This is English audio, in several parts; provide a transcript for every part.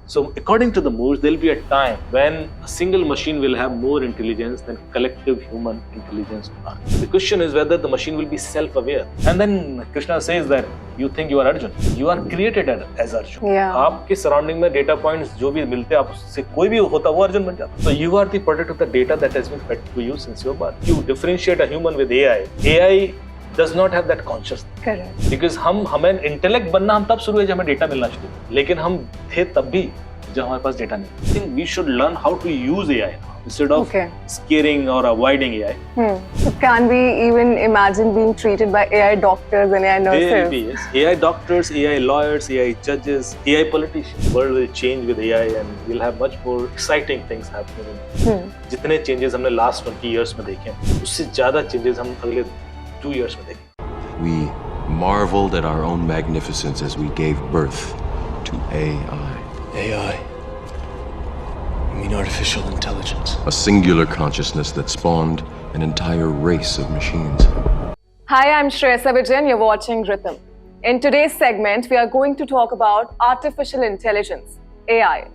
So according to the Moores, there will be a time when a single machine will have more intelligence than collective human intelligence on Earth. The question is whether the machine will be self-aware. And then Krishna says that you think you are Arjun. You are created as Arjun. Yeah. आपके surrounding में data points जो भी मिलते हैं आपसे कोई भी होता वो अर्जुन बन जाता. So you are the product of the data that has been fed to you since your birth. You differentiate a human with AI. AI does not have that consciousness. Correct. Because हमें intellect बनना हम तब शुरू हुए जब हमें data मिलना शुरू हुआ. लेकिन हम थे तब भी जब हमारे पास डेटा नहीं. I think we should learn how to use AI now instead of scaring or avoiding AI. So can we even imagine being treated by AI doctors and AI nurses? There will be, yes. AI doctors, AI lawyers, AI judges, AI politicians. The world will change with AI and we'll have much more exciting things happening. जितने changes हमने last 20 years में देखे हैं, उससे ज़्यादा changes हम अगले 2 years में देखें. We marveled at our own magnificence as we gave birth to AI. AI? You mean artificial intelligence? A singular consciousness that spawned an entire race of machines. Hi, I'm Shreyasa Vijayan. You're watching Rhythm. In today's segment, we are going to talk about artificial intelligence, AI.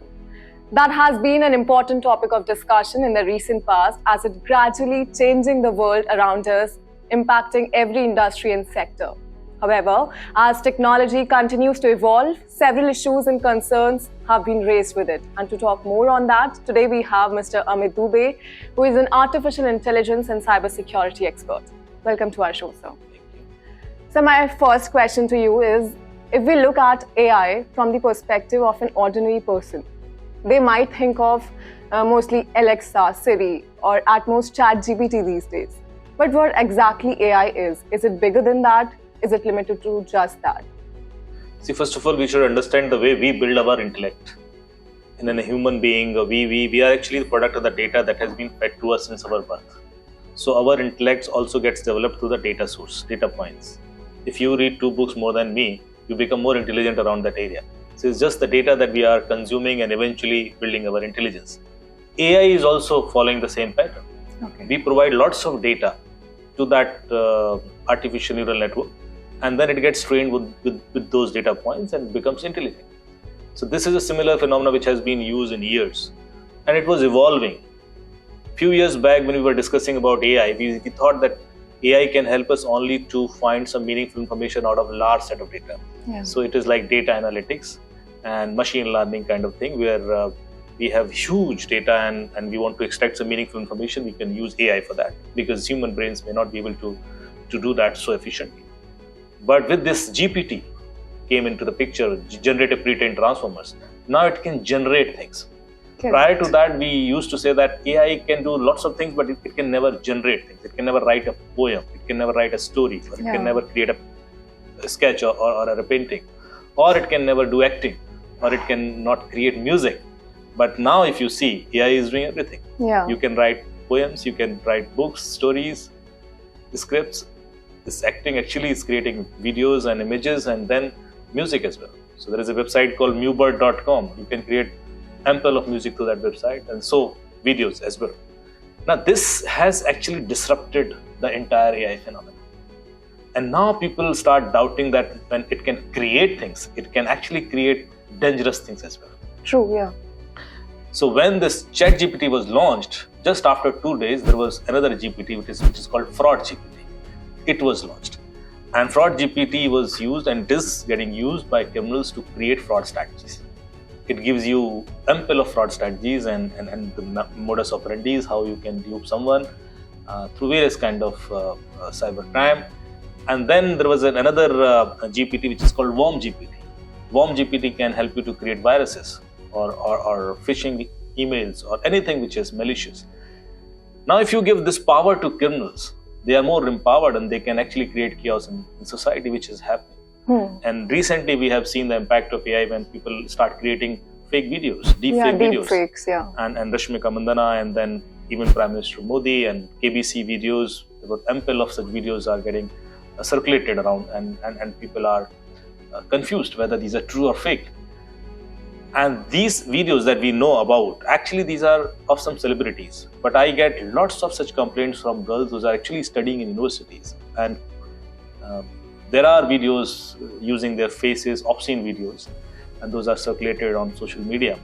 That has been an important topic of discussion in the recent past as it gradually changing the world around us, impacting every industry and sector. However, as technology continues to evolve, several issues and concerns have been raised with it. And to talk more on that, today we have Mr. Amit Dubey, who is an artificial intelligence and cybersecurity expert. Welcome to our show, sir. Thank you. So my first question to you is, if we look at AI from the perspective of an ordinary person, they might think of mostly Alexa, Siri, or at most ChatGPT these days. But what exactly AI is? Is it bigger than that? Is it limited to just that? See, first of all, we should understand the way we build our intellect. And in a human being, we are actually the product of the data that has been fed to us since our birth. So our intellect also gets developed through the data source, data points. If you read 2 books more than me, you become more intelligent around that area. So it's just the data that we are consuming and eventually building our intelligence. AI is also following the same pattern. Okay. We provide lots of data to that artificial neural network, and then it gets trained with those data points and becomes intelligent. So this is a similar phenomenon which has been used in years, and it was evolving. Few years back when we were discussing about AI, we thought that AI can help us only to find some meaningful information out of a large set of data. Yeah. So it is like data analytics and machine learning kind of thing where we have huge data and we want to extract some meaningful information. We can use AI for that because human brains may not be able to do that so efficiently. But with this GPT came into the picture, generative pre-trained transformers, now it can generate things. Correct. Prior to that, we used to say that AI can do lots of things, but it can never generate things. It can never write a poem. It can never write a story. Or it can never create a sketch or a painting. Or it can never do acting. Or it can not create music. But now if you see, AI is doing everything. Yeah. You can write poems, you can write books, stories, scripts. This acting actually is creating videos and images and then music as well. So there is a website called mewbird.com. You can create ample of music through that website and so videos as well. Now this has actually disrupted the entire AI phenomenon. And now people start doubting that when it can create things, it can actually create dangerous things as well. True, yeah. So when this ChatGPT was launched, just after 2 days, there was another GPT which is called Fraud GPT. It was launched. And Fraud GPT was used and is getting used by criminals to create fraud strategies. It gives you ample of fraud strategies and the modus operandi is how you can dupe someone through various kind of cyber crime. And then there was another GPT which is called Worm GPT. Worm GPT can help you to create viruses or phishing emails or anything which is malicious. Now if you give this power to criminals, they are more empowered and they can actually create chaos in society, which is happening. And recently we have seen the impact of AI when people start creating fake videos, deepfake videos. Deepfakes, yeah. And Rashmika Mandana and then even Prime Minister Modi and KBC videos, about ample of such videos are getting circulated around and people are confused whether these are true or fake. And these videos that we know about, actually these are of some celebrities. But I get lots of such complaints from girls who are actually studying in universities. And there are videos using their faces, obscene videos. and those are circulated on social media,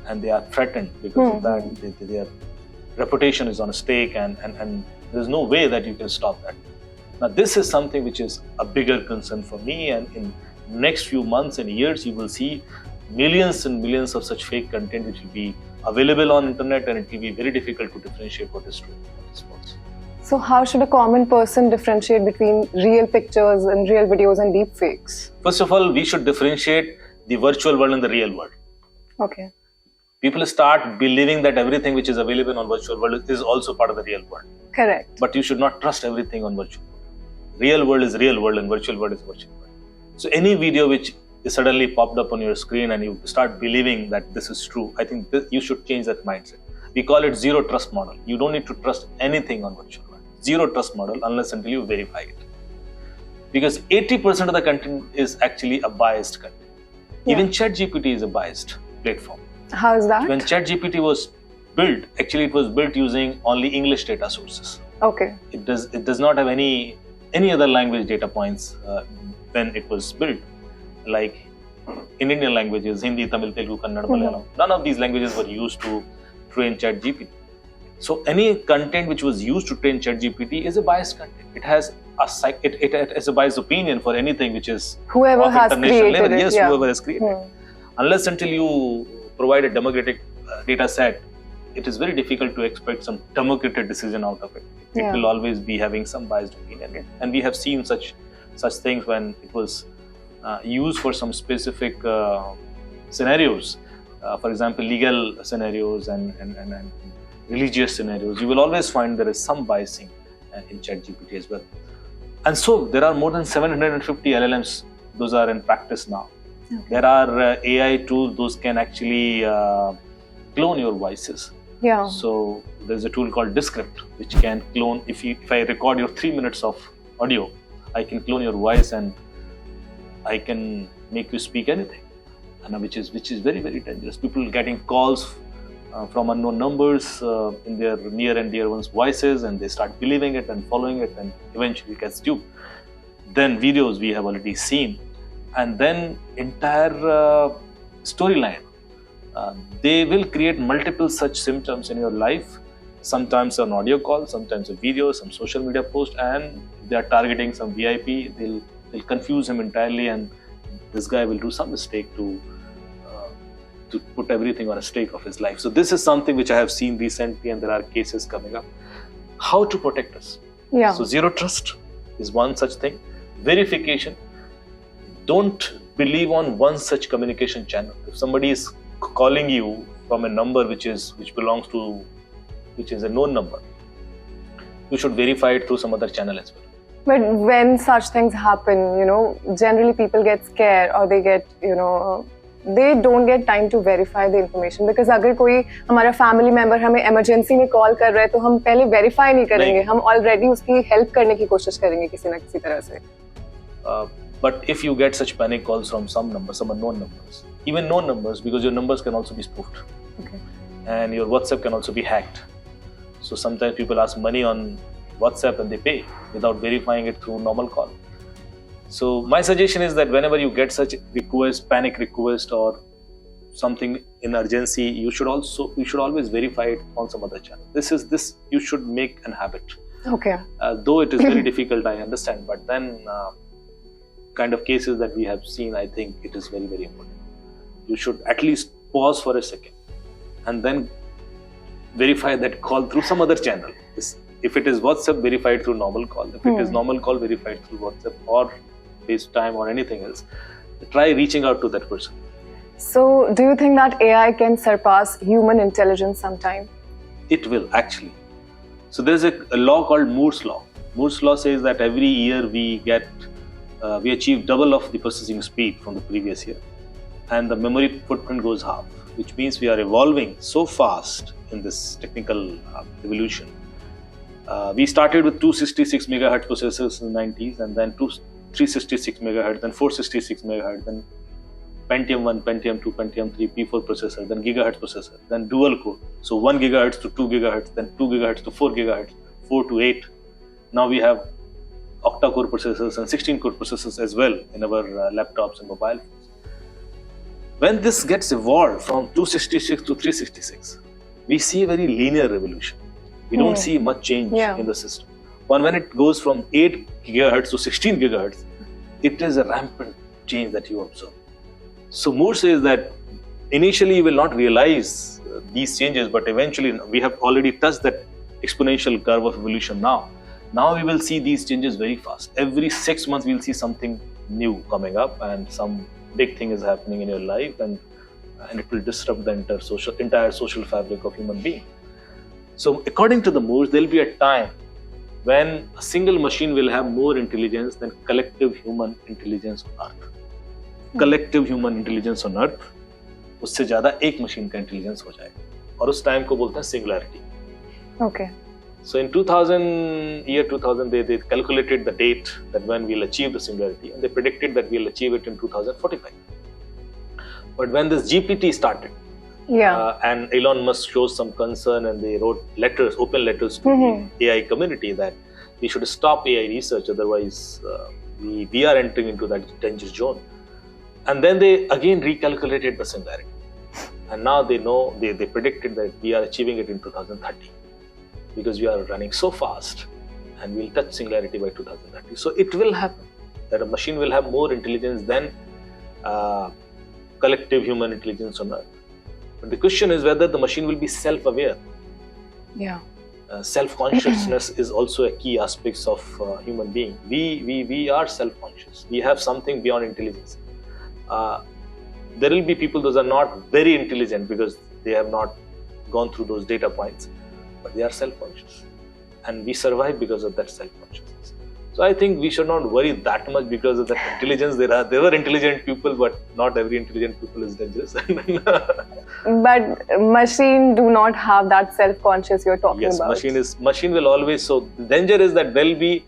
and they are threatened because of that. Their reputation is on a stake, and there's no way that you can stop that. Now, this is something which is a bigger concern for me, and in next few months and years, you will see millions and millions of such fake content which will be available on internet, and it will be very difficult to differentiate what is true and what is false. So how should a common person differentiate between real pictures and real videos and deep fakes? First of all, we should differentiate the virtual world and the real world. Okay. People start believing that everything which is available on virtual world is also part of the real world. Correct. But you should not trust everything on virtual world. Real world is real world and virtual world is virtual world. So any video which is suddenly popped up on your screen and you start believing that this is true, I think you should change that mindset. We call it zero trust model. You don't need to trust anything on virtual world. Zero trust model unless until you verify it. Because 80% of the content is actually a biased content. Yeah. Even ChatGPT is a biased platform. How is that? When ChatGPT was built, actually it was built using only English data sources. Okay. It does not have any other language data points when it was built. Like in Indian languages, Hindi, Tamil, Telugu, Kannada, Malayalam, none of these languages were used to train ChatGPT. So any content which was used to train ChatGPT is a biased content. It has a biased opinion for anything which is Whoever of has international created level. it, Yes, yeah. whoever has created it. Unless until you provide a democratic data set, it is very difficult to expect some democratic decision out of it. It will always be having some biased opinion. And we have seen such things when it was used for some specific scenarios. For example, legal scenarios and religious scenarios. You will always find there is some biasing in ChatGPT as well. And so there are more than 750 LLMs. Those are in practice now. Okay. There are AI tools. Those can actually clone your voices. Yeah. So there's a tool called Descript, which can clone. If I record your 3 minutes of audio, I can clone your voice and I can make you speak anything, and which is very, very dangerous. People getting calls from unknown numbers in their near and dear ones' voices, and they start believing it and following it, and eventually gets duped. Then videos we have already seen, and then entire storyline. They will create multiple such symptoms in your life, sometimes an audio call, sometimes a video, some social media post, and they are targeting some VIP. They'll confuse him entirely, and this guy will do some mistake to put everything on a stake of his life. So this is something which I have seen recently, and there are cases coming up. How to protect us? Yeah. So zero trust is one such thing. Verification. Don't believe on one such communication channel. If somebody is calling you from a number which is a known number, you should verify it through some other channel as well. But when such things happen, generally people get scared, or they get, they don't get time to verify the information, because अगर कोई हमारा family member हमें emergency में call कर रहा है तो हम पहले verify नहीं करेंगे, हम already उसकी help करने की कोशिश करेंगे किसी न किसी तरह से. But if you get such panic calls from some unknown numbers, even known numbers, because your numbers can also be spoofed. Okay. And your WhatsApp can also be hacked. So sometimes people ask money on WhatsApp and they pay without verifying it through normal call. So my suggestion is that whenever you get such request, panic request, or something in urgency, you should always verify it on some other channel. This you should make an habit. Okay. Though it is very difficult, I understand, but then kind of cases that we have seen, I think it is very, very important. You should at least pause for a second and then verify that call through some other channel. If it is WhatsApp, verified through normal call. If it is normal call, verified through WhatsApp or FaceTime or anything else. Try reaching out to that person. So, do you think that AI can surpass human intelligence sometime? It will, actually. So there's a law called Moore's Law. Moore's Law says that every year we achieve double of the processing speed from the previous year, and the memory footprint goes half, which means we are evolving so fast in this technical evolution. We started with 266 megahertz processors in the 90s, and then 366 megahertz, then 466 megahertz, then Pentium 1, Pentium 2, Pentium 3, P4 processor, then gigahertz processor, then dual core. So 1 gigahertz to 2 gigahertz, then 2 gigahertz to 4 gigahertz, 4 to 8. Now we have octa-core processors and 16-core processors as well in our laptops and mobile phones. When this gets evolved from 266 to 366, we see a very linear revolution. We don't see much change in the system. But when it goes from 8 gigahertz to 16 gigahertz, it is a rampant change that you observe. So Moore says that initially you will not realize these changes, but eventually we have already touched that exponential curve of evolution now. Now we will see these changes very fast. Every 6 months we'll see something new coming up and some big thing is happening in your life and it will disrupt the entire social fabric of human being. So according to the Moores, there will be a time when a single machine will have more intelligence than collective human intelligence on Earth. Collective human intelligence on Earth, उससे ज़्यादा एक machine का intelligence हो जाएगा और उस time को बोलते हैं singularity. Okay. So in 2000, they calculated the date that when we'll achieve the singularity, and they predicted that we'll achieve it in 2045. But when this GPT started, and Elon Musk showed some concern, and they wrote letters, open letters to the AI community that we should stop AI research, otherwise we are entering into that danger zone. And then they again recalculated the singularity, and now they know they predicted that we are achieving it in 2030. Because we are running so fast and we'll touch singularity by 2030. So it will happen that a machine will have more intelligence than collective human intelligence on Earth. But the question is whether the machine will be self-aware. Yeah. Self-consciousness is also a key aspect of human being. We are self-conscious. We have something beyond intelligence. There will be people those are not very intelligent because they have not gone through those data points. But they are self-conscious, and we survive because of that self-consciousness. So I think we should not worry that much because of that intelligence. There were intelligent people, but not every intelligent people is dangerous. But machine do not have that self-conscious you're talking about. Yes, machine will always. So the danger is that there will be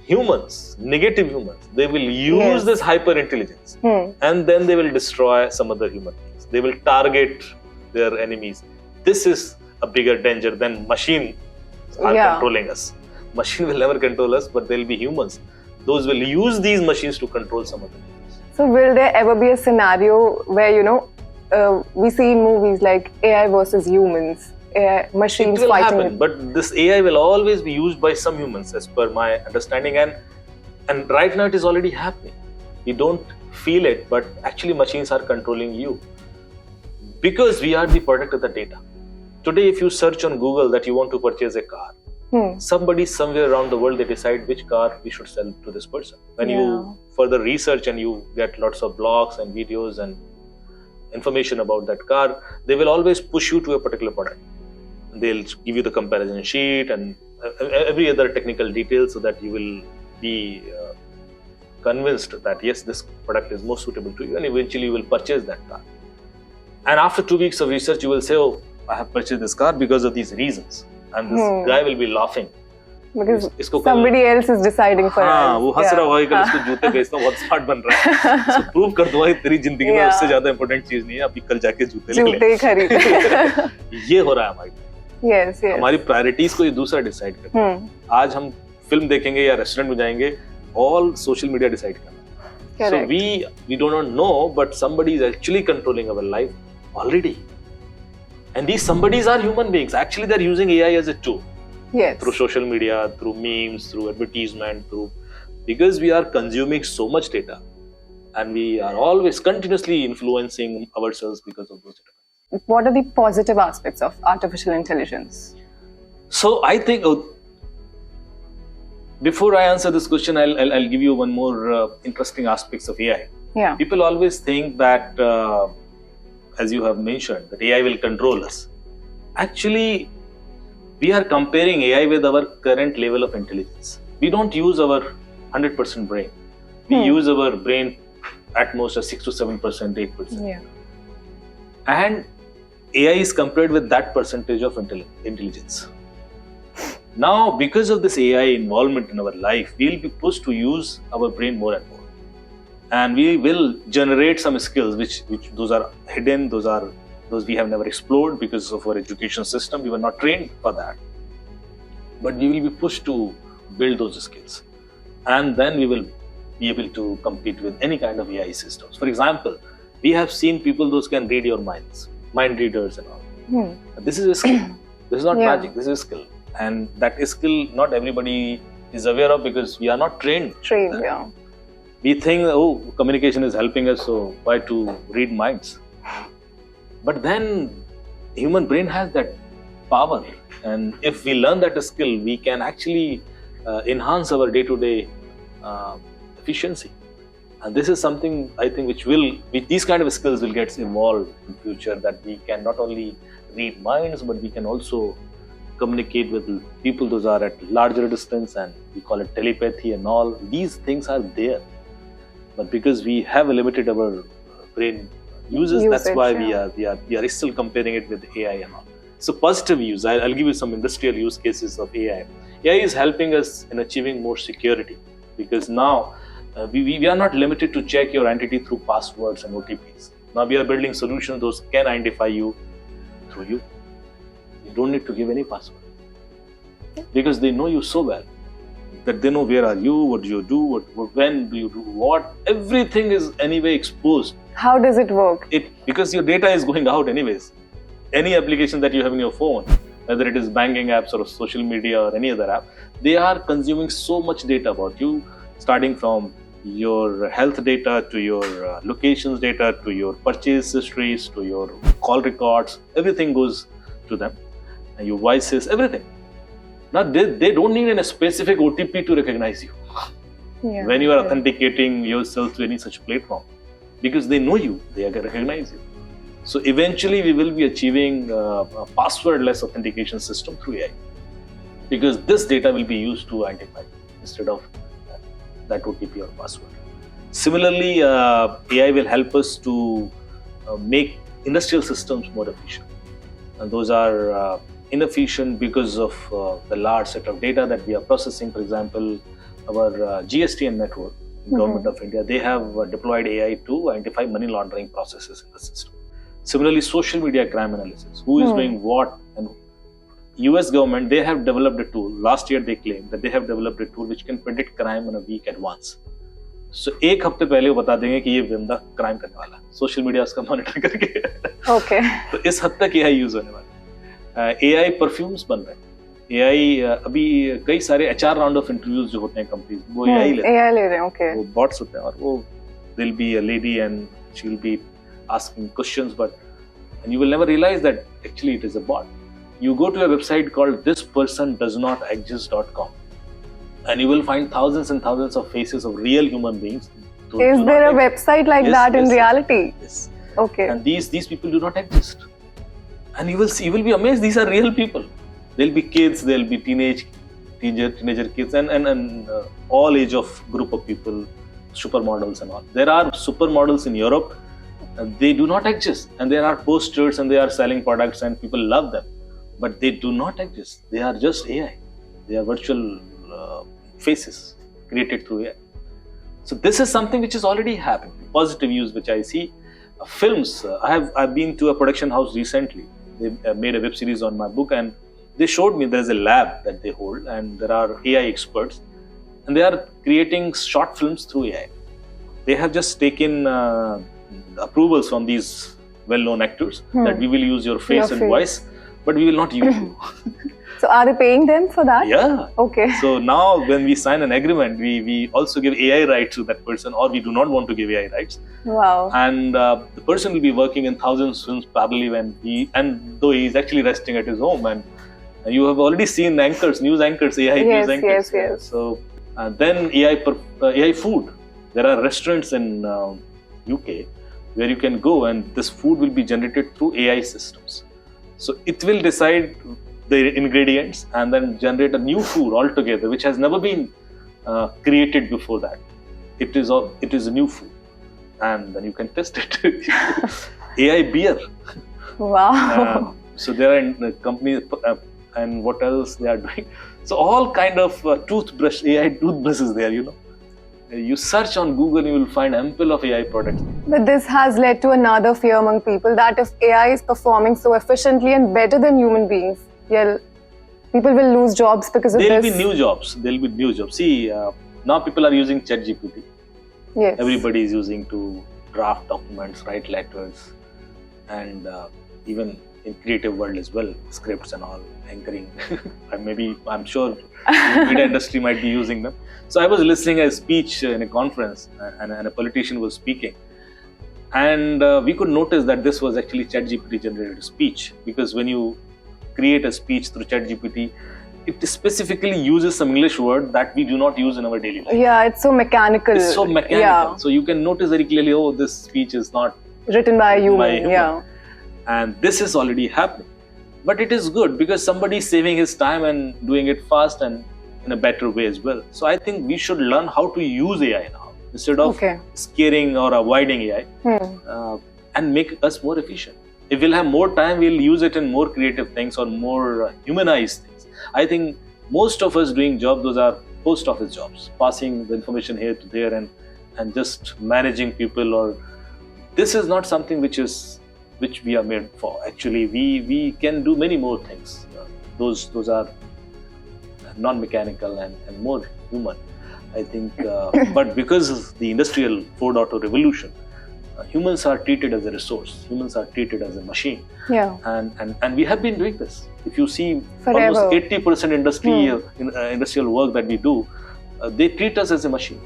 humans, negative humans. They will use this hyper intelligence, and then they will destroy some other human beings. They will target their enemies. This is a bigger danger than machine are controlling us. Machine will never control us, but there will be humans. Those will use these machines to control some other humans. So will there ever be a scenario where, we see in movies like AI versus humans, machines fighting? It will happen, it? but this AI will always be used by some humans as per my understanding, and right now it is already happening. You don't feel it, but actually machines are controlling you because we are the product of the data. Today, if you search on Google that you want to purchase a car, somebody somewhere around the world, they decide which car we should sell to this person. When you further research and you get lots of blogs and videos and information about that car, they will always push you to a particular product. They'll give you the comparison sheet and every other technical detail so that you will be convinced that yes, this product is more suitable to you, and eventually you will purchase that car. And after 2 weeks of research, you will say, oh, I have purchased this car because of these reasons. And this guy will be laughing. Because somebody else is deciding for us. वो हंस रहा होगा कि इसको जूते बेचना बहुत smart बन रहा है. So prove कर दो कि तेरी जिंदगी में उससे ज़्यादा important चीज नहीं है. अभी कल जाके जूते ले ले. जूते खरीद. ये हो रहा है हमारी. Yes. हमारी प्रायोरिटीज को ये दूसरा डिसाइड करता है. आज हम फिल्म देखेंगे या रेस्टोरेंट में जाएंगे, all social media decide करना. So we do not know, but somebody is actually controlling our life already. And these somebodies are human beings. Actually, they're using AI as a tool. Yes. Through social media, through memes, through advertisement, because we are consuming so much data, and we are always continuously influencing ourselves because of those data. What are the positive aspects of artificial intelligence? So I think before I answer this question, I'll give you one more interesting aspects of AI. Yeah. People always think that, as you have mentioned, that AI will control us. Actually, we are comparing AI with our current level of intelligence. We don't use our 100% brain. We use our brain at most a 6 to 7%, 8%. Yeah. And AI is compared with that percentage of intelligence. Now, because of this AI involvement in our life, we'll be pushed to use our brain more and more. And we will generate some skills which those are hidden, those we have never explored because of our education system. We were not trained for that. But we will be pushed to build those skills. And then we will be able to compete with any kind of AI systems. For example, We have seen people those can read your minds, mind readers and all. This is a skill. This is not Yeah. magic. This is a skill, and that skill not everybody is aware of because we are not trained. Trained, yeah. We think, oh, communication is helping us, so why to read minds? But then, human brain has that power, and if we learn that skill, we can actually enhance our day-to-day efficiency. And this is something I think which these kind of skills will get evolved in future, that we can not only read minds, but we can also communicate with people those are at larger distance, and we call it telepathy and all. These things are there, but because we have limited our brain uses, that's Usage, why yeah. we are still comparing it with AI and all. So positive use, I'll give you some industrial use cases of AI. AI is helping us in achieving more security, because now we are not limited to check your entity through passwords and OTPs. Now we are building solutions those can identify you through you. You don't need to give any password, because they know you so well that they know where are you, what do you do, when do you do what. Everything is anyway exposed. How does it work? Because your data is going out anyways. Any application that you have in your phone, whether it is banking apps or social media or any other app, they are consuming so much data about you, starting from your health data to your locations data to your purchase histories to your call records. Everything goes to them, and your voices, everything. Now they don't need a specific OTP to recognize you Yeah. when you are authenticating yourself to any such platform, because they know you, they recognize you. So eventually we will be achieving a passwordless authentication system through AI, because this data will be used to identify instead of that OTP or password. Similarly, AI will help us to make industrial systems more efficient, and those are inefficient because of the large set of data that we are processing. For example, our GSTN network, Government of India, they have deployed AI to identify money laundering processes in the system. Similarly, social media crime analysis, who is doing what, and US government, they have developed a tool. Last year they claimed that they have developed a tool which can predict crime in a week advance. So एक हफ्ते पहले वो बता देंगे कि ये बंदा crime करने वाला है, सोशल मीडिया उसका मॉनिटर करके. Okay. तो इस हद तक AI यूज होने वाला है. AI परफ्यूम्स बन रहे हैं. AI अभी कई सारे HR राउंड ऑफ इंटरव्यूज जो होते हैं कंपनीज, वो AI लेते हैं. AI ले रहे हैं, okay. वो बॉट्स होते हैं, और वो there'll be a lady and she'll be asking questions, and you will never realize that actually it is a bot. You go to a website called thispersondoesnotexist.com, and you will find thousands and thousands of faces of real human beings. Is there a website like that in reality? Yes. Okay. And these people do not exist. And you will be amazed. These are real people. There'll be kids, there'll be teenager kids, and all age of group of people, supermodels and all. There are supermodels in Europe. They do not exist, and there are posters, and they are selling products, and people love them, but they do not exist. They are just AI. They are virtual faces created through AI. So this is something which is already happening. Positive use, which I see. Films. I've been to a production house recently. They made a web series on my book, and they showed me there's a lab that they hold, and there are AI experts, and they are creating short films through AI. They have just taken approvals from these well-known actors that we will use your face and voice, but we will not use you. So are they paying them for that? Yeah. Okay. So now when we sign an agreement, we also give AI rights to that person, or we do not want to give AI rights. Wow. And the person will be working in thousands of films parallelly though he is actually resting at his home. And you have already seen news anchors, AI news anchors. Yes. So then AI food. There are restaurants in UK where you can go, and this food will be generated through AI systems. So it will decide the ingredients and then generate a new food altogether, which has never been created before that. It is a new food, and then you can test it. AI beer. Wow. So there are companies, and what else they are doing. So all kind of toothbrush, AI toothbrush is there, You search on Google, you will find ample of AI products. But this has led to another fear among people, that if AI is performing so efficiently and better than human beings, people will lose jobs because of There'll this. be new jobs. There'll be new jobs. See, now people are using ChatGPT. Yes. Everybody is using to draft documents, write letters, and even in creative world as well, scripts and all, anchoring. I'm sure the media industry might be using them. So I was listening a speech in a conference, and a politician was speaking, and we could notice that this was actually ChatGPT generated speech, because when you create a speech through ChatGPT, it specifically uses some English word that we do not use in our daily life. Yeah, it's so mechanical. It's so mechanical. Yeah. So you can notice very clearly, oh, this speech is not Written by a human. by a human. Yeah. And this is already happening. But it is good because somebody is saving his time and doing it fast and in a better way as well. So I think we should learn how to use AI now instead of scaring or avoiding AI, and make us more efficient. If we'll have more time, we'll use it in more creative things or more humanized things. I think most of us doing jobs, those are post office jobs, passing the information here to there and just managing people. Or this is not something which we are made for. Actually, we can do many more things. Those are non-mechanical and more human, I think. But because of the industrial 4.0 revolution, humans are treated as a resource. Humans are treated as a machine. Yeah. And we have been doing this. If you see, Forever. almost 80% industrial work that we do, they treat us as a machine.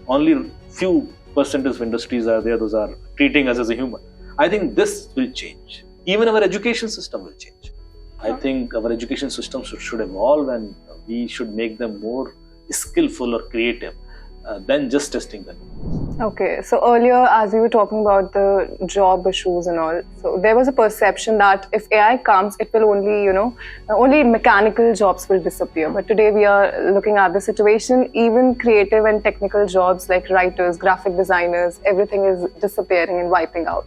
Only few percentage of industries are there, those are treating us as a human. I think this will change. Even our education system will change. I think our education system should evolve, and we should make them more skillful or creative than just testing them. Okay, so earlier as we were talking about the job issues and all, so there was a perception that if AI comes, it will only, only mechanical jobs will disappear. But today we are looking at the situation, even creative and technical jobs like writers, graphic designers, everything is disappearing and wiping out.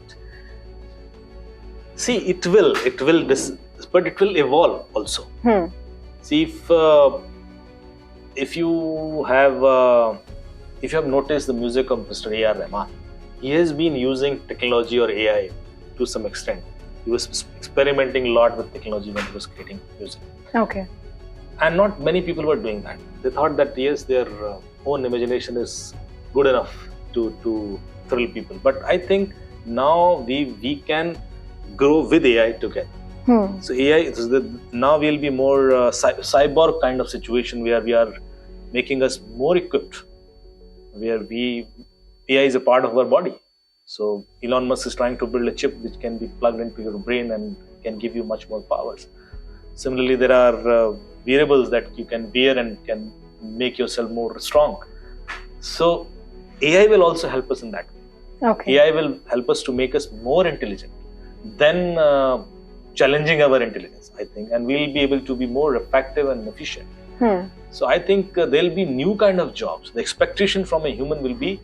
See, it will, but it will evolve also. See, if you have noticed the music of Mr. A.R. Rahman, he has been using technology or AI to some extent. He was experimenting a lot with technology when he was creating music. Okay. And not many people were doing that. They thought that yes, their own imagination is good enough to thrill people. But I think now we can grow with AI together. So AI, now we'll be more cyborg kind of situation where we are making us more equipped, where AI is a part of our body. So Elon Musk is trying to build a chip which can be plugged into your brain and can give you much more powers. Similarly, there are wearables that you can wear and can make yourself more strong. So AI will also help us in that way. Okay. AI will help us to make us more intelligent than challenging our intelligence, I think, and we'll be able to be more effective and efficient. So I think there'll be new kind of jobs. The expectation from a human will be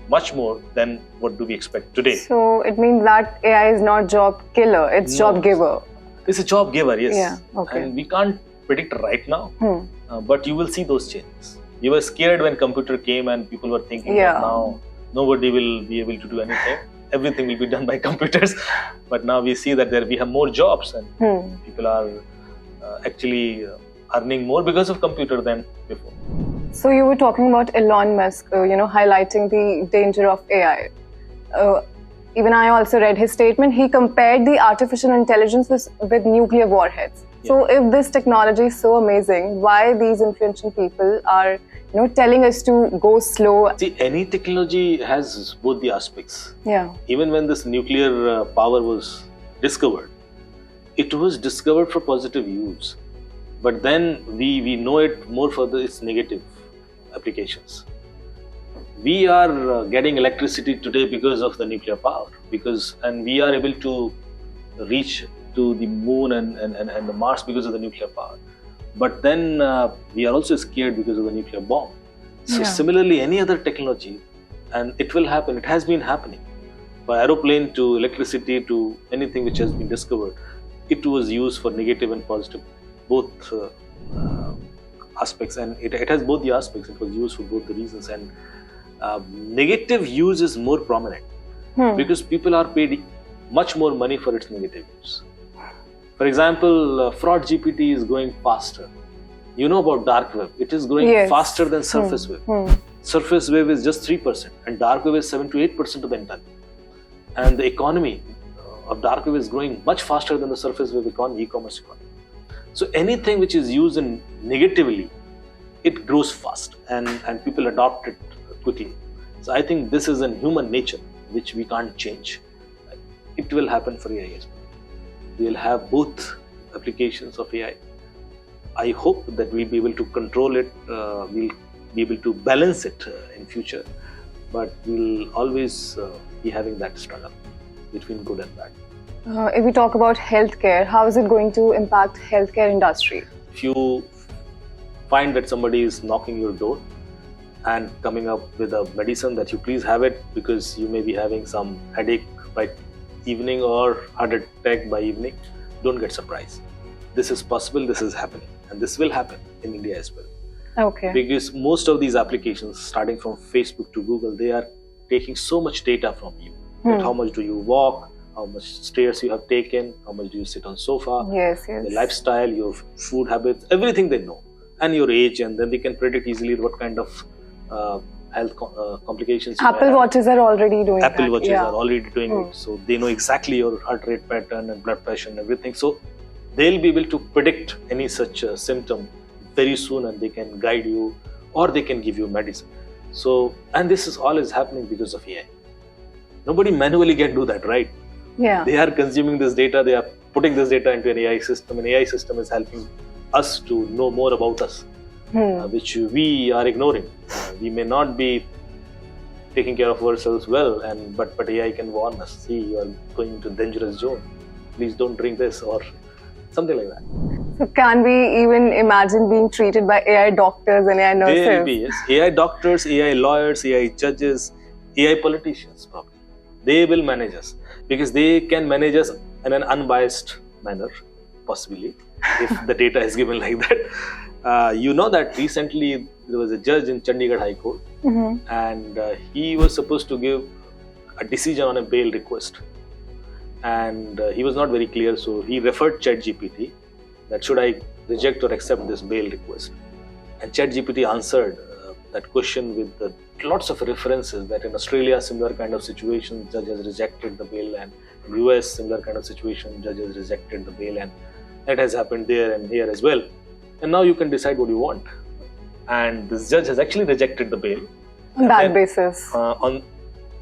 much more than what do we expect today. So it means that AI is not job killer, it's job giver. It's a job giver, yes. Yeah, okay. And we can't predict right now, but you will see those changes. You were scared when computer came and people were thinking that now nobody will be able to do anything. Everything will be done by computers. But now we see that we have more jobs and people are actually earning more because of computer than before. So you were talking about Elon Musk, highlighting the danger of AI. Even I also read his statement. He compared the artificial intelligence with nuclear warheads. Yeah. So if this technology is so amazing, why these influential people are telling us to go slow? See, any technology has both the aspects. Yeah. Even when this nuclear power was discovered, it was discovered for positive use. But then we know it more for its negative applications. We are getting electricity today because of the nuclear power, and we are able to reach to the moon and the Mars because of the nuclear power. But then we are also scared because of the nuclear bomb. So similarly, any other technology, and it will happen, it has been happening. By aeroplane to electricity to anything which has been discovered, it was used for negative and positive, both aspects, and it has both the aspects. It was used for both the reasons, and negative use is more prominent because people are paid much more money for its negative use. For example, Fraud GPT is going faster. You know about dark web. It is growing faster than surface web. surface wave is just 3% and dark wave is 7 to 8% of the entire. And the economy of dark wave is growing much faster than the surface wave economy, e-commerce economy. So anything which is used in negatively, it grows fast and people adopt it quickly. So I think this is in human nature, which we can't change. It will happen for AI as well. We'll have both applications of AI. I hope that we'll be able to control it, we'll be able to balance it in future, but we'll always be having that struggle between good and bad. If we talk about healthcare, how is it going to impact healthcare industry? If you find that somebody is knocking your door and coming up with a medicine that you please have it because you may be having some headache by evening or heart attack by evening, don't get surprised. This is possible, this is happening, and this will happen in India as well. Okay. Because most of these applications, starting from Facebook to Google, they are taking so much data from you. That how much do you walk, how much stairs you have taken, how much do you sit on sofa, Yes. your lifestyle, your food habits, everything they know, and your age, and then they can predict easily what kind of health complications you Apple have. Watches are already doing that. Apple Watches Yeah. are already doing it, so they know exactly your heart rate pattern and blood pressure and everything. So they'll be able to predict any such symptom very soon, and they can guide you or they can give you medicine. So, and this is all is happening because of AI. Nobody manually can do that, right? Yeah. They are consuming this data, they are putting this data into an AI system, and AI system is helping us to know more about us, which we are ignoring. We may not be taking care of ourselves well, but AI can warn us. See, you are going into dangerous zone. Please don't drink this, or something like that. So can we even imagine being treated by AI doctors and AI nurses? There will be, yes. AI doctors, AI lawyers, AI judges, AI politicians probably. They will manage us because they can manage us in an unbiased manner, possibly, if the data is given like that. You know that recently there was a judge in Chandigarh High Court, and he was supposed to give a decision on a bail request. And he was not very clear, so he referred ChatGPT that should I reject or accept this bail request. And ChatGPT answered that question with lots of references that in Australia, similar kind of situation, judge has rejected the bail, and in US, similar kind of situation, judge has rejected the bail, and that has happened there and here as well. And now you can decide what you want. And this judge has actually rejected the bail. On that basis.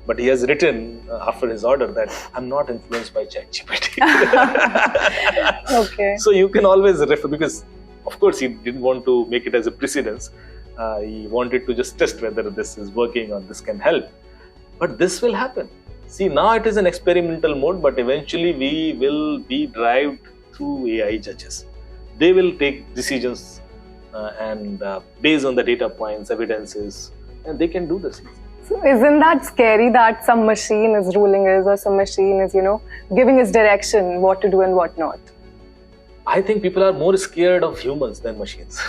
But he has written after his order that I'm not influenced by ChatGPT. Okay. So you can always refer, because of course he didn't want to make it as a precedence. He wanted to just test whether this is working or this can help. But this will happen. See, now it is an experimental mode, but eventually we will be derived through AI judges. They will take decisions and based on the data points, evidences, and they can do this. So isn't that scary that some machine is ruling us, or some machine is, giving us direction, what to do and what not? I think people are more scared of humans than machines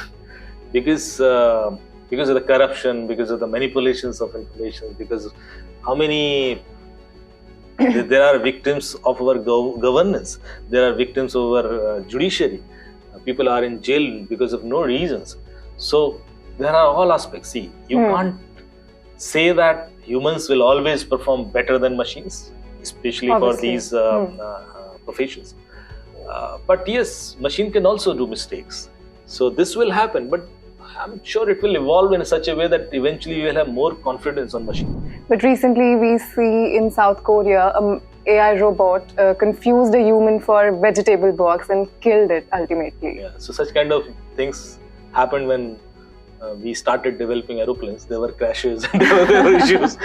because of the corruption, because of the manipulations of information, because of how many there are victims of our governance, there are victims of our judiciary. People are in jail because of no reasons. So there are all aspects. See, you can't say that humans will always perform better than machines, especially Obviously. for these professions. But yes, machine can also do mistakes. So this will happen, but I'm sure it will evolve in such a way that eventually you will have more confidence on machine. But recently we see in South Korea, an AI robot confused a human for vegetable box and killed it ultimately. Yeah. So such kind of things happened when we started developing aeroplanes. There were crashes and there were issues.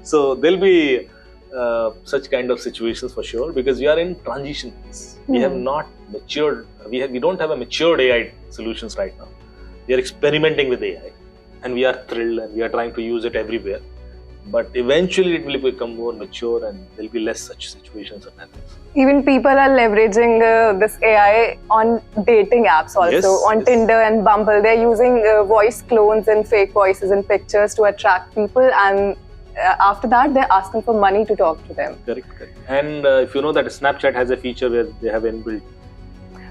So there'll be such kind of situations for sure, because we are in transition phase. We have not matured. We don't have a matured AI solutions right now. We are experimenting with AI, and we are thrilled, and we are trying to use it everywhere. But eventually, it will become more mature, and there will be less such situations and methods. Even people are leveraging this AI on dating apps also, Yes, on yes. Tinder and Bumble. They're using voice clones and fake voices and pictures to attract people, and after that, they're asking for money to talk to them. Correct. And if you know that Snapchat has a feature where they have inbuilt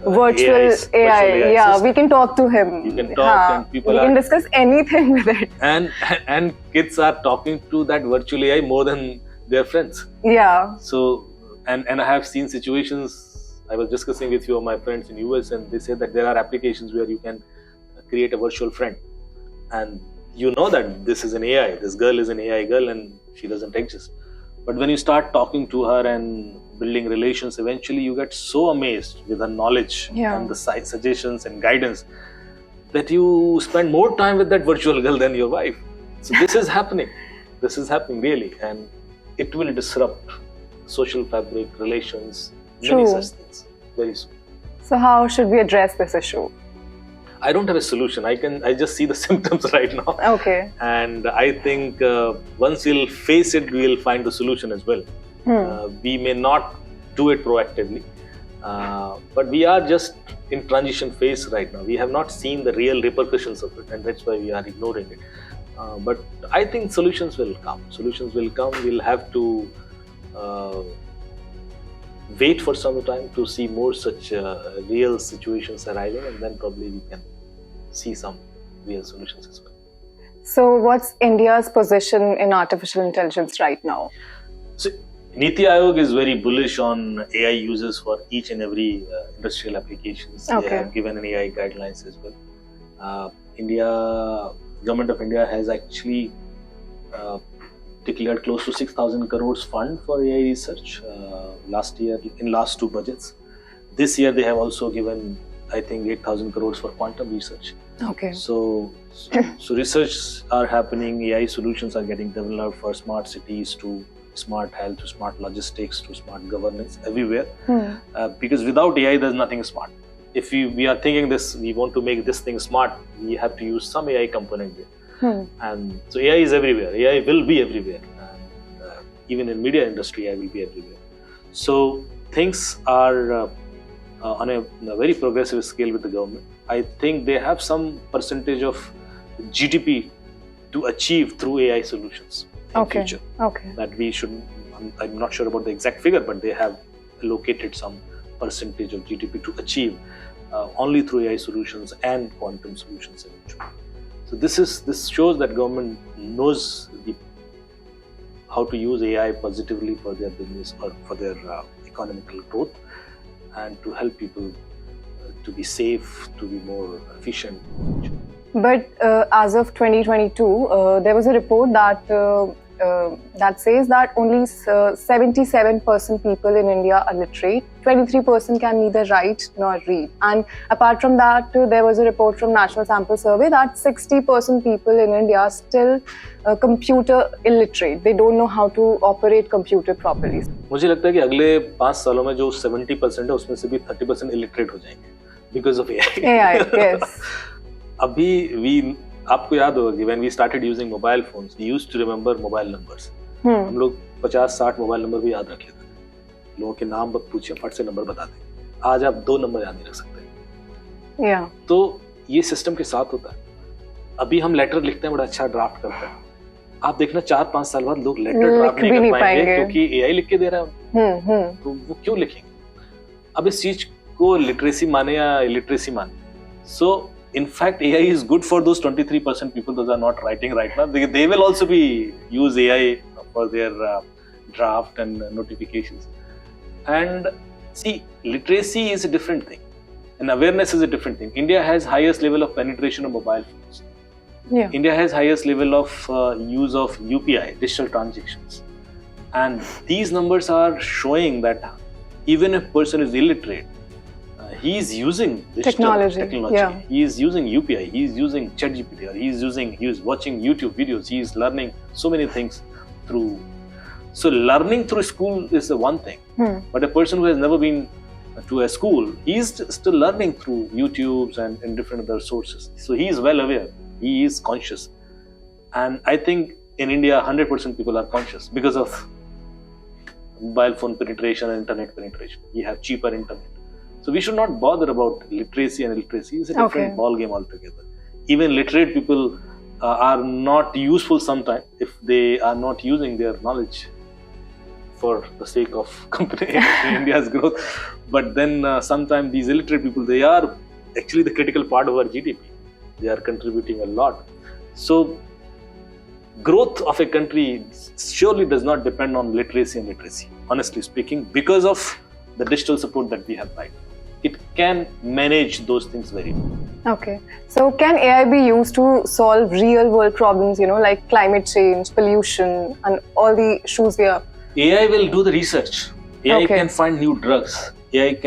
virtual AIs, AI. virtual AI Yeah, system. we can talk to him. You can talk and people we are- can discuss anything with it. And kids are talking to that virtual AI more than their friends. Yeah. So, and I have seen situations. I was discussing with few of my friends in US, and they said that there are applications where you can create a virtual friend, and you know that this is an AI. This girl is an AI girl, and she doesn't exist. But when you start talking to her and building relations, eventually you get so amazed with her knowledge Yeah. and the suggestions and guidance that you spend more time with that virtual girl than your wife. So this is happening. This is happening really, and it will disrupt social fabric, relations, many True. such things very soon. So how should we address this issue? I don't have a solution. I just see the symptoms right now. Okay. And I think once we'll face it, we'll find the solution as well. We may not do it proactively, but we are just in transition phase right now. We have not seen the real repercussions of it, and that's why we are ignoring it. But I think solutions will come. Solutions will come. We'll have to wait for some time to see more such real situations arriving, and then probably we can see some real solutions as well. So what's India's position in artificial intelligence right now? So, Niti Aayog is very bullish on AI uses for each and every industrial applications. Okay. They have given an AI guidelines as well. Government of India has actually declared close to 6,000 crores fund for AI research last year in last two budgets. This year they have also given, I think, 8,000 crores for quantum research. Okay. So research are happening. AI solutions are getting developed for smart cities to smart health to smart logistics to smart governance everywhere. Because without AI, there's nothing smart. If we are thinking this, we want to make this thing smart, we have to use some AI component there. And so AI is everywhere. AI will be everywhere. And even in media industry, AI will be everywhere. So things are on a very progressive scale with the government. I think they have some percentage of GDP to achieve through AI solutions in future. Okay. That we should, I'm not sure about the exact figure, but they have allocated some percentage of GDP to achieve only through AI solutions and quantum solutions eventually. So this shows that government knows how to use AI positively for their business or for their economical growth, and to help people to be safe, to be more efficient. But as of 2022, there was a report that that says that only 77% people in India are literate. 23% can neither write nor read. And apart from that, there was a report from National Sample Survey that 60% people in India are still computer illiterate. They don't know how to operate computer properly. मुझे लगता है कि अगले 5 सालों में जो 70% है उसमें से भी 30% illiterate हो जाएंगे because of AI. AI, yes. अभी आपको याद होगा कि when we started using mobile phones, we used to remember mobile numbers. हम लोग 50-60 मोबाइल नंबर भी याद रख लेते थे. लोगों के नाम पूछिए, फट से नंबर बता देंगे. आज आप 2 नंबर याद नहीं रख सकते. Yeah. तो ये सिस्टम के साथ होता है. अभी हम लेटर लिखते हैं, बड़ा अच्छा ड्राफ्ट करते हैं. आप देखना 4-5 साल बाद लोग लेटर ड्राफ्ट नहीं कर पाएंगे क्योंकि AI लिख के दे रहा है. तो वो क्यों लिखेंगे? अब इस चीज को लिटरेसी माने या इलिटरेसी माने. So in fact, AI is good for those 23% people those are not writing right now. They will also be use AI for their draft and notifications. And see, literacy is a different thing, and awareness is a different thing. India has highest level of penetration of mobile phones. Yeah. India has highest level of use of UPI, digital transactions, and these numbers are showing that even if person is illiterate, he is using digital technology. Yeah. He is using UPI. He is using ChatGPT, or he is watching YouTube videos. He is learning so many things through. So learning through school is the one thing, but a person who has never been to a school, he is still learning through YouTubes and different other sources. So he is well aware. He is conscious, and I think in India, 100% people are conscious because of mobile phone penetration and internet penetration. We have cheaper internet. So we should not bother about literacy and illiteracy. It's a different ball game altogether. Even literate people are not useful sometimes if they are not using their knowledge for the sake of company India's growth. But then sometimes these illiterate people, they are actually the critical part of our GDP. They are contributing a lot. So growth of a country surely does not depend on literacy and literacy, honestly speaking, because of the digital support that we have right now. It can manage those things very well. Okay. So can AI be used to solve real world problems, like climate change, pollution, and all the issues we are? AI will do the research. AI Okay. can find new drugs. AI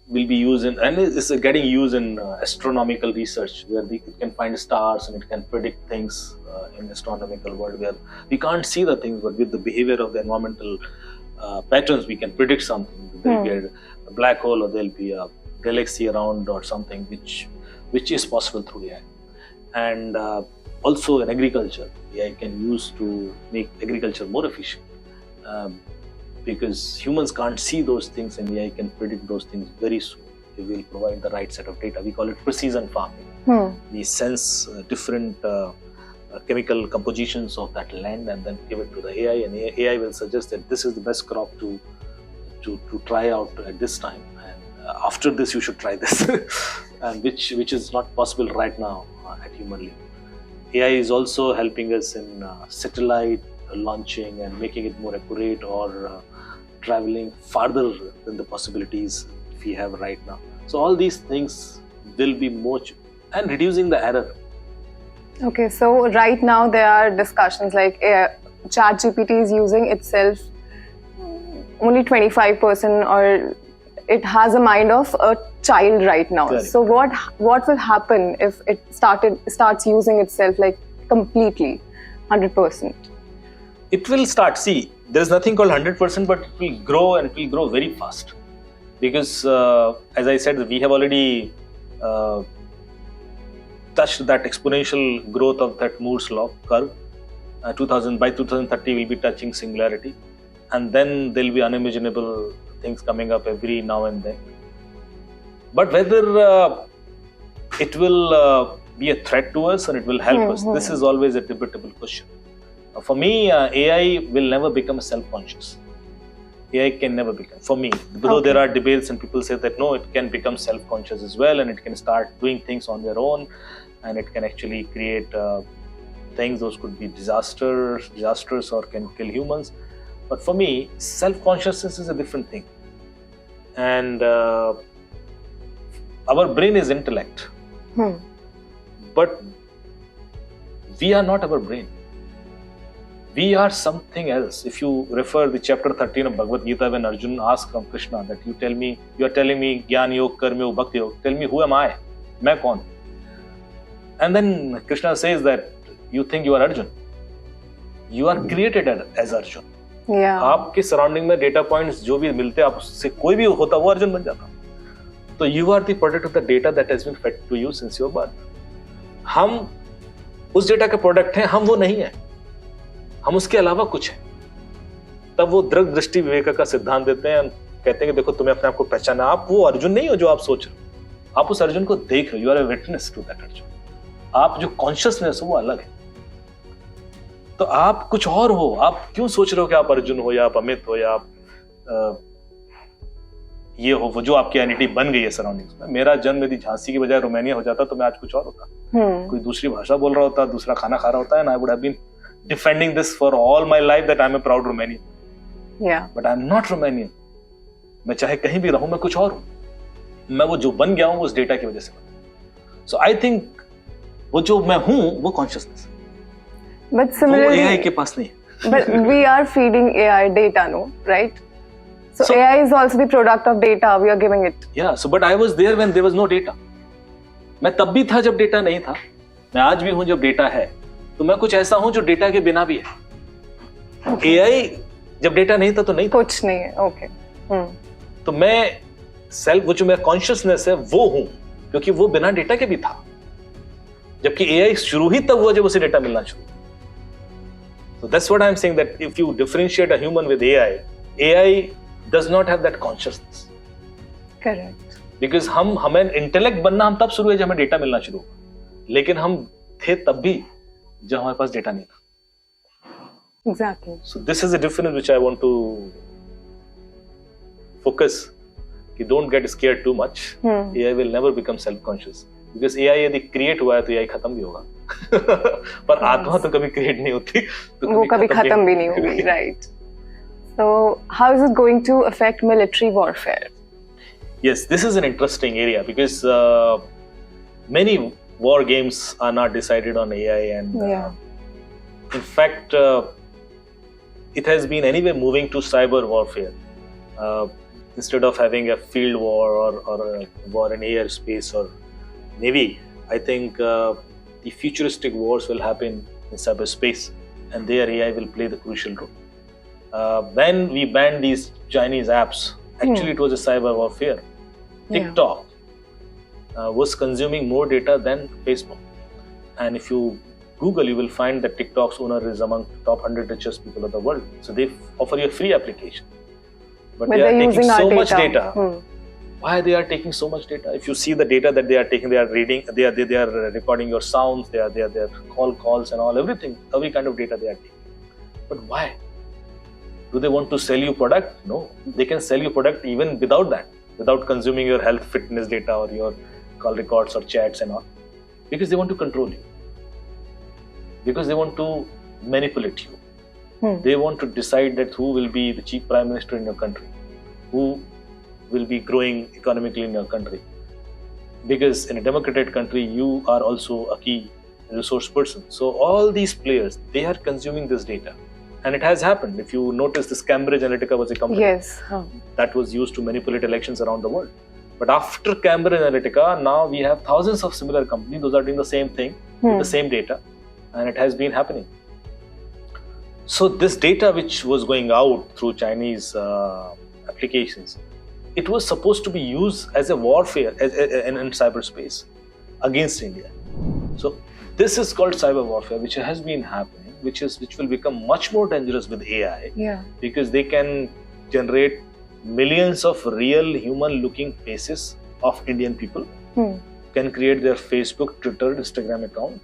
will be used in, and is getting used in astronomical research, where it can find stars and it can predict things in astronomical world where we can't see the things, but with the behavior of the environmental patterns, we can predict something. There'll be a black hole, or there'll be a galaxy around, or something which is possible through AI. And also in agriculture, AI can use to make agriculture more efficient, because humans can't see those things, and AI can predict those things very soon. It will provide the right set of data. We call it precision farming. We sense different chemical compositions of that land and then give it to the AI, and AI will suggest that this is the best crop to try out at this time, and after this you should try this, and which is not possible right now at human level. AI is also helping us in satellite launching and making it more accurate, or traveling farther than the possibilities we have right now. So all these things will be more, and reducing the error. Okay, so right now there are discussions like ChatGPT is using itself only 25%, or it has a mind of a child right now. Correct. So what will happen if it starts using itself like completely, 100%? It will start. See, there's nothing called 100%, but it will grow, and it will grow very fast. Because as I said, we have already touched that exponential growth of that Moore's law curve. By 2030, we'll be touching singularity. And then there'll be unimaginable things coming up every now and then. But whether it will be a threat to us or it will help us, this is always a debatable question. For me, AI will never become self-conscious. AI can never become, for me, though there are debates and people say that no, it can become self-conscious as well, and it can start doing things on their own, and it can actually create things. Those could be disastrous, or can kill humans. But for me, self-consciousness is a different thing. And our brain is intellect. But we are not our brain. We are something else. If you refer the chapter 13 of Bhagavad Gita, when Arjuna asked from Krishna that you are telling me Gyan Yoga, Karma Yoga, Bhakti Yoga, tell me who am I? Main kaun? And then Krishna says that you think you are Arjun. You are created as Arjun. Yeah. आपके surrounding में data points जो भी मिलते हैं, आप उससे कोई भी होता वो अर्जुन बन जाता. तो you are the product of the data that has been fed to you since your birth. हम उस डेटा के प्रोडक्ट हैं, हम वो नहीं है, हम उसके अलावा कुछ है. तब वो दृढ़ दृष्टि विवेक का सिद्धांत देते हैं, कहते हैं कि देखो तुम्हें अपने आप को पहचाना. आप वो अर्जुन नहीं हो जो आप सोच रहे हो, आप उस अर्जुन को देख रहे हो. You are a witness to that Arjun. आप जो कॉन्शियसनेस हो वो अलग है. तो आप कुछ और हो. आप क्यों सोच रहे हो कि आप अर्जुन हो, या आप अमित हो, या आप ये हो, वो जो आपकी आइडेंटिटी बन गई है सराउंडिंग्स में. मेरा जन्म यदि झांसी की बजाय रोमानिया हो जाता तो मैं आज कुछ और होता. कोई दूसरी भाषा बोल रहा होता, दूसरा खाना खा रहा होता, and I would have been defending this for all my life that I am a proud Romanian. But I am not Romanian. मैं चाहे कहीं भी रहूं, मैं कुछ और हूं. मैं वो जो बन गया हूं वो उस डेटा की वजह से बना. सो आई थिंक वो जो मैं हूं वो कॉन्शियसनेस. But similarly, AI के पास नहीं. But we are feeding AI data, no? Right? So AI is also the product of data we are giving it. Yeah. So, but I was there when there was no data. मैं तब भी था जब data नहीं था. मैं आज भी हूं जब डेटा है. तो मैं कुछ ऐसा हूं जो डेटा के बिना भी है. AI जब डेटा नहीं था तो नहीं था. कुछ नहीं है. Okay. तो मैं सेल्फ, वो जो मेरा कॉन्शियसनेस है वो हूं, क्योंकि वो बिना डेटा के भी था. जबकि AI शुरू ही तब हुआ जब उसे डेटा मिलना शुरू. So that's what I'm saying, that if you differentiate a human with AI does not have that consciousness. Correct. Because हमें इंटेलेक्ट बनना हम तब शुरू है जब हमें डेटा मिलना शुरू हुआ. लेकिन हम थे तब भी जब हमारे पास डेटा नहीं था. Exactly. So this is a difference which I want to focus. You don't get scared too much. AI will never become self-conscious. Because AI यदि create हुआ है तो AI खत्म भी होगा. पर आत्मा तो कभी create नहीं होती. वो कभी खत्म भी नहीं होगी, right? So how is it going to affect military warfare? Yes, this is an interesting area because many war games are not decided on AI, and in fact, it has been anyway moving to cyber warfare. Instead of having a field war or a war in airspace or navy, I think the futuristic wars will happen in cyberspace, and there AI will play the crucial role. When we banned these Chinese apps, actually it was a cyber warfare. TikTok was consuming more data than Facebook, and if you Google, you will find that TikTok's owner is among the top 100 richest people of the world. So they offer you a free application, but they are taking so much data. Why they are taking so much data? If you see the data that they are taking, they are reading, they are recording your sounds, they are calls and all, everything, every kind of data they are taking. But why? Do they want to sell you product? No, they can sell you product even without that, without consuming your health, fitness data or your call records or chats and all, because they want to control you, because they want to manipulate you. They want to decide that who will be the chief prime minister in your country, who will be growing economically in your country. Because in a democratic country, you are also a key resource person. So all these players, they are consuming this data. And it has happened. If you notice, this Cambridge Analytica was a company that was used to manipulate elections around the world. But after Cambridge Analytica, now we have thousands of similar companies. Those are doing the same thing with the same data. And it has been happening. So this data which was going out through Chinese applications, it was supposed to be used as a warfare in cyberspace against India. So this is called cyber warfare, which has been happening, which will become much more dangerous with AI, because they can generate millions of real human-looking faces of Indian people, can create their Facebook, Twitter, Instagram account.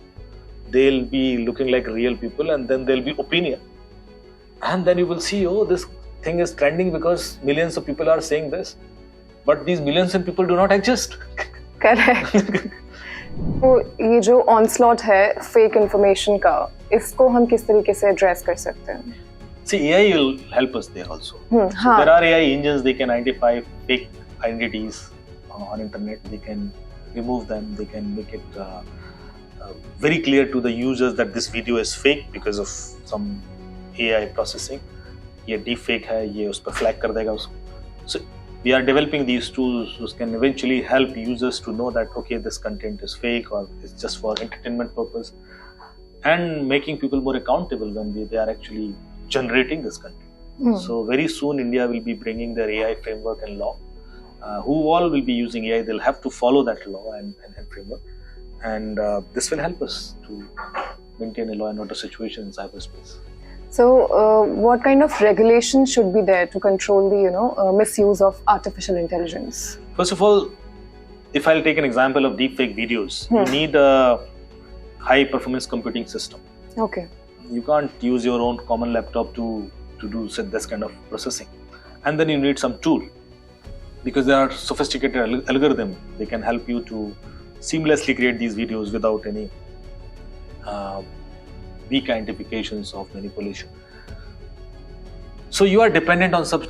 They'll be looking like real people, and then there'll be opinion. And then you will see, oh, this thing is trending because millions of people are saying this. But these millions of people do not exist. Correct. तो ये जो onslaught है fake information का, इसको हम किस तरीके से address कर सकते हैं? See, AI will help us there also. So there are AI engines, they can identify fake identities on internet. They can remove them. They can make it very clear to the users that this video is fake because of some AI processing. ये deepfake है, ये उस पर flag कर देगा उसको. So we are developing these tools which can eventually help users to know that, okay, this content is fake or it's just for entertainment purpose, and making people more accountable when they are actually generating this content. So very soon India will be bringing their AI framework and law. Who all will be using AI, they'll have to follow that law and framework. And this will help us to maintain a law and order situation in cyberspace. So, what kind of regulation should be there to control the, misuse of artificial intelligence? First of all, if I'll take an example of deepfake videos, you need a high-performance computing system. Okay. You can't use your own common laptop to do this kind of processing. And then you need some tool, because there are sophisticated algorithms. They can help you to seamlessly create these videos without any weak identifications of manipulation. So you are dependent on some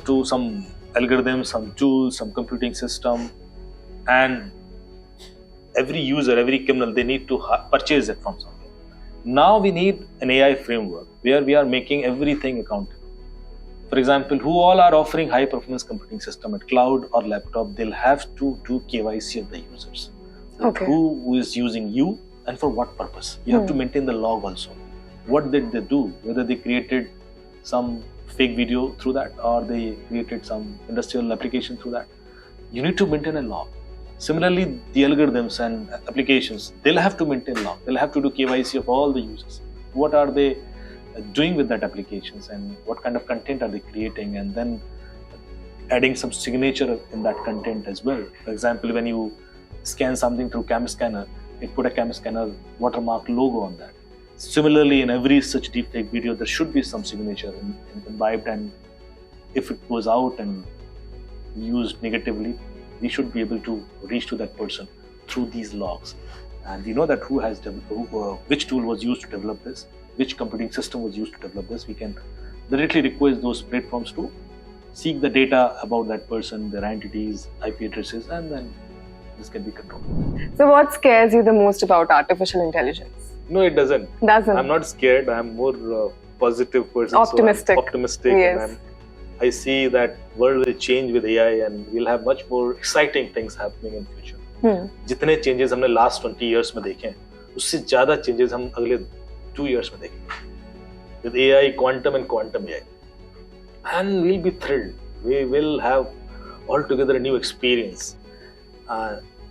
algorithms, some tools, some computing system, and every user, every criminal, they need to purchase it from somewhere. Now we need an AI framework where we are making everything accountable. For example, who all are offering high performance computing system at cloud or laptop, they'll have to do KYC of the users. Okay. Who is using you and for what purpose? You have to maintain the log also. What did they do? Whether they created some fake video through that, or they created some industrial application through that. You need to maintain a log. Similarly, the algorithms and applications, they'll have to maintain log. They'll have to do KYC of all the users. What are they doing with that applications, and what kind of content are they creating, and then adding some signature in that content as well. For example, when you scan something through CAM scanner, it put a CAM scanner watermark logo on that. Similarly, in every such deepfake video, there should be some signature imbibed, and if it was out and used negatively, we should be able to reach to that person through these logs. And we know that which tool was used to develop this, which computing system was used to develop this. We can directly request those platforms to seek the data about that person, their entities, IP addresses, and then this can be controlled. So what scares you the most about artificial intelligence? No, it doesn't. Doesn't? I'm not scared. I'm more positive person. Optimistic. So I'm optimistic. Yes. And I see that world will change with AI and we'll have much more exciting things happening in future. जितने changes हमने last 20 years में देखे हैं, उससे ज़्यादा changes हम अगले 2 years में देखेंगे. With AI, quantum and quantum AI. And we'll be thrilled. We will have altogether a new experience.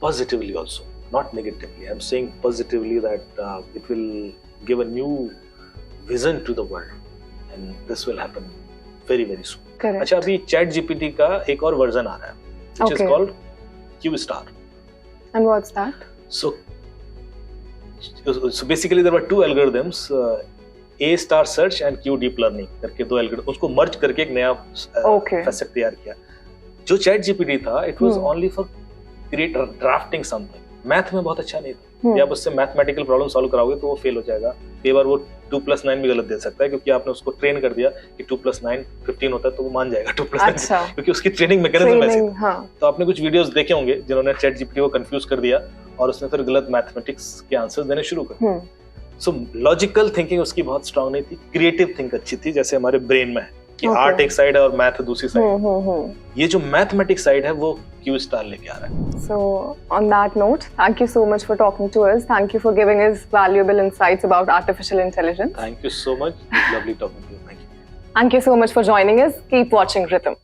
Positively also, not negatively. I'm saying positively that it will give a new vision to the world, and this will happen very, very soon. Correct. अच्छा, अभी ChatGPT का एक और version आ रहा है, which is called Q-Star. And what's that? So basically there were two algorithms, A-star search and Q deep learning करके दो algorithm, उसको merge करके एक नया facet तैयार किया. जो ChatGPT था, it was only for drafting something. Math में बहुत अच्छा नहीं था. आप उससे मैथमेटिकल प्रॉब्लम सॉल्व कराओगे तो वो फेल हो जाएगा. कई बार वो 2+9 भी गलत दे सकता है, क्योंकि आपने उसको ट्रेन कर दिया कि 2+9 15 होता है, तो वो मान जाएगा 2+9. अच्छा. क्योंकि उसकी ट्रेनिंग मैकेनिज्म ऐसी थी. तो आपने कुछ वीडियोस देखे होंगे जिन्होंने ChatGPT को कंफ्यूज कर दिया और उसने फिर गलत मैथमेटिक्स के आंसर्स देने शुरू कर दिए. सो लॉजिकल थिंकिंग उसकी बहुत स्ट्रांग नहीं थी. क्रिएटिव थिंक अच्छी थी, जैसे हमारे ब्रेन में है कि आर्ट एक साइड है और मैथ दूसरी साइड. ये जो मैथमेटिक्स साइड है वो Q-Star लेके आ रहा है. So on that note, thank you so much for talking to us. Thank you for giving us valuable insights about artificial intelligence. Thank you so much. Lovely talking to you. Thank you. Thank you so much for joining us. Keep watching Rhythm.